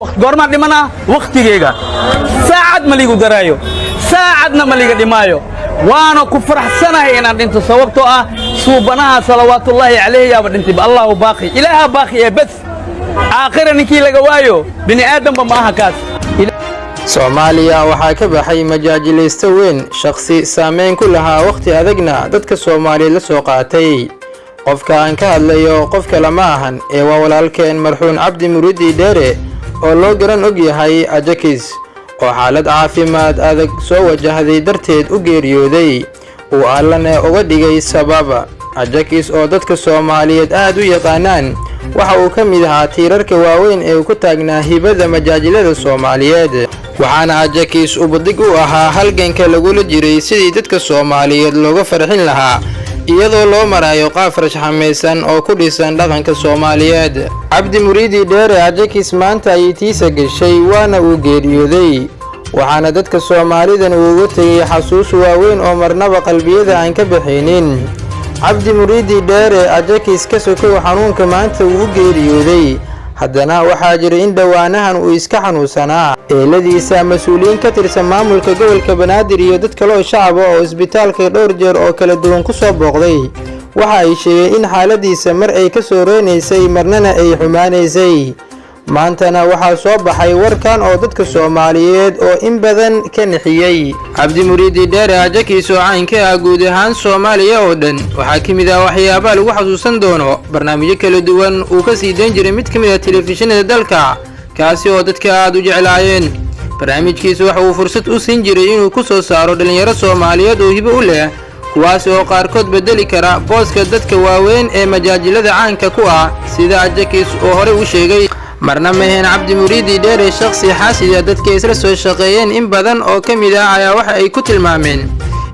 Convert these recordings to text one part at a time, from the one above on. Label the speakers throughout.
Speaker 1: goorma dhimana waqtigeyga saacad ma liigu daraayo saacadna ma liiga dhimaayo waana ku faraxsanahay inaan dhinto sababtoo ah suubanaha salawaatullaahi calayhi yaa dhintay Allahu baaqi ilaaha baaqi ee bas aakhira ninkii laga waayo bini aadamba ma aha kaas
Speaker 2: Soomaaliya waxaa ka baxay majaajilaysta weyn shakhsi saameyn ku lahaa waqti adagna dadka Soomaaliyeed la soo qaatay qofka aan ka hadlayo qof kale ma ahan ee waa walaalkeen marxuun Cabdi Muriidi Dheere oo loo garan og yahay Ajakis oo xaalad caafimaad adag soo wajahday darteed u geeriyooday oo Allana uga dhigay sababa Ajakis oo dadka Soomaaliyeed aad u yaqaanaan waxa uu ka mid ahaa tiirarka waaweyn ee ku taagnaa hibada majaajilada Soomaaliyeed waxaana Ajakis u badig u ahaa halganka lagu jiray sidii dadka Soomaaliyeed looga farxin lahaa iyadoo loo marayo qaab farshaxamaysan oo ku dhisan dhaqanka Soomaaliyeed Cabdi Muriidi Dheere Ajakis maanta ay tiisa gashay waana uu geeriyooday waxaana dadka Soomaaliyeed ugu tagay xasuus waaweyn oo marnaba qalbiyada aan ka bixinin Cabdi Muriidi Dheere Ajakis ka soo xanuunka maanta uu geeriyooday haddana waxaa jiray in dhawaanahan uu iska xanuunsanaa eeladiisa mas'uuliyiin ka tirsan maamulka gobolka Banaadir iyo dad kale oo shacab oo isbitaalka dhowr jeer oo kala duwan ku soo booqday waxa ay sheegeen in xaaladiisa mar ay ka soo reenaysay marnana ay xumaanaysay maantana waxaa soo baxay warkan oo dadka Soomaaliyeed oo in badan ka nixiyay Cabdi Muriidi Dheere Ajakis oo caanka ah guud ahaan Soomaaliya oo dhan waxa kamid ah waxyaabaha lagu xasuusan doono barnaamijyo kala duwan oo ka sii deyn jiray mid kamid ah telefishinada dalka kaasi oo dadka aad u jeclaayeen barnaamijkiisa waxa uu fursad u siin jiray inuu ku soo saaro dhalinyaro Soomaaliyeed oo hibo u leh kuwaas oo qaarkood bedeli kara booska dadka waaweyn ee majaajilada caanka ku ah sida Ajakis oo hore u sheegay marna mehen Cabdi Muriidi Dheere shakhsi xaasiya dadka isla soo shaqeeyeen in badan oo kamid ah ayaa waxa ay ku tilmaameen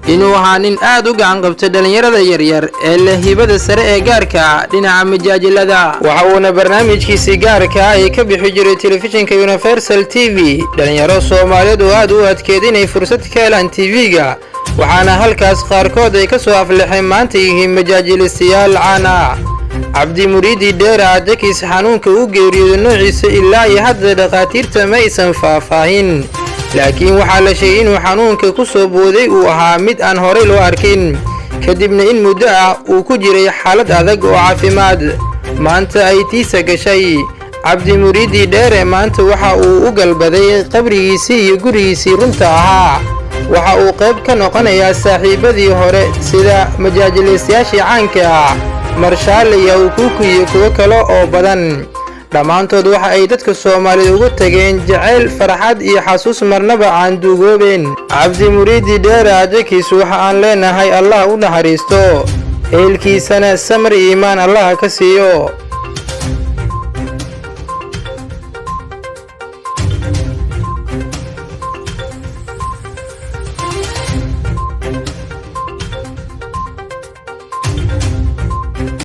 Speaker 2: inuu ahaa nin aad u gacan qabta dhalinyarada yaryar ee leh hibada sare ee gaarka dhinaca majaajilada waxa uu barnaamijkiisa gaarka ay ka bixi jiray telefishinka Universal TV dhalinyaro Soomaaliyeed oo aad u adkeed inay fursad ka helaan TV-ga waxaana halkaas qaarkood ay ka soo aflaxeen maanta yihiin majaajilistayaal caan ah Cabdi Muriidi Dheere Ajakis xanuunka uu geeriyooday noociisa ilaa iyo hadda dhaqaatiirta ma aysan faahfaahin laakiin waxaa la sheegay inuu xanuunka ku soo booday uu ahaa mid aan horey loo arkin kadibna in muddo ah uu ku jiray xaalad adag oo caafimaad maanta ay tiisa gashay Cabdi Muriidi Dheere maanta waxa uu u galbaday qabrigiisii iyo gurigiisii runta ahaa waxa uu qayb ka noqonayaa saaxiibadii hore sida majaajilaystayaashii caanka ah Marshaal iyo kuwa kuwa kale oo badan dhamaantood waxa ay dadka Soomaaliyeed ugu tageen jacayl farxad iyo xasuus marnaba aan duugoobeen Cabdi Muriidi Dheere Ajakis waxa aan leenahay Allah u naxariisto eelkiisana samir iimaan Allah ka siiyo